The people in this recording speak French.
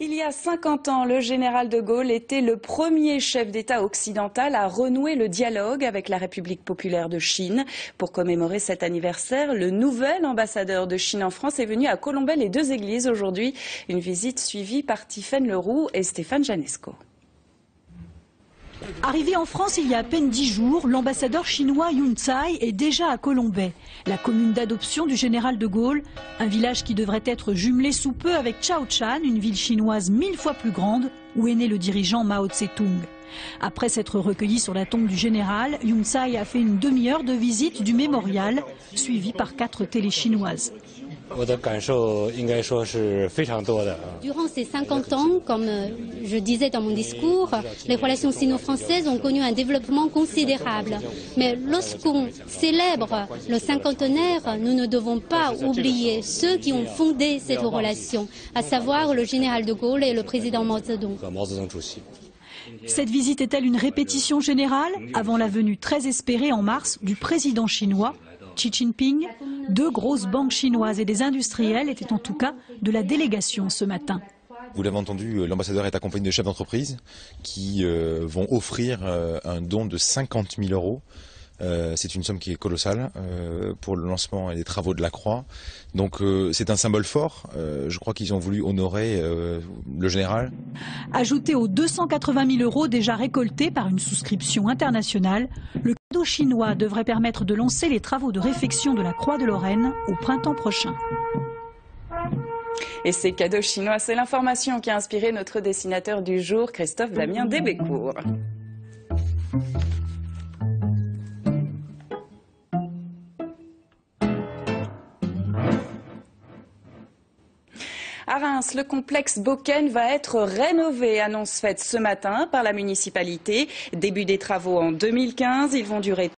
Il y a 50 ans, le général de Gaulle était le premier chef d'État occidental à renouer le dialogue avec la République populaire de Chine. Pour commémorer cet anniversaire, le nouvel ambassadeur de Chine en France est venu à Colombey-les-Deux-Églises aujourd'hui. Une visite suivie par Tiffaine Leroux et Stéphane Janesco. Arrivé en France il y a à peine 10 jours, l'ambassadeur chinois Yun Cai est déjà à Colombey, la commune d'adoption du général de Gaulle, un village qui devrait être jumelé sous peu avec Shaochuan, une ville chinoise 1000 fois plus grande, où est né le dirigeant Mao Tse-tung. Après s'être recueilli sur la tombe du général, Yun Cai a fait une demi-heure de visite du mémorial, suivie par 4 télés chinoises. Durant ces 50 ans, comme je disais dans mon discours, les relations sino-françaises ont connu un développement considérable. Mais lorsqu'on célèbre le cinquantenaire, nous ne devons pas oublier ceux qui ont fondé cette relation, à savoir le général de Gaulle et le président Mao Zedong. Cette visite est-elle une répétition générale avant la venue très espérée en mars du président chinois Xi Jinping? 2 grosses banques chinoises et des industriels étaient en tout cas de la délégation ce matin. Vous l'avez entendu, l'ambassadeur est accompagné de chefs d'entreprise qui vont offrir un don de 50 000 euros. C'est une somme qui est colossale pour le lancement et les travaux de la Croix. Donc c'est un symbole fort. Je crois qu'ils ont voulu honorer le général. Ajouté aux 280 000 euros déjà récoltés par une souscription internationale, le cadeau chinois devrait permettre de lancer les travaux de réfection de la Croix de Lorraine au printemps prochain. Et ces cadeaux chinois, c'est l'information qui a inspiré notre dessinateur du jour, Christophe Damien Débécourt. À Reims, le complexe Bocquaine va être rénové, annonce faite ce matin par la municipalité. Début des travaux en 2015, ils vont durer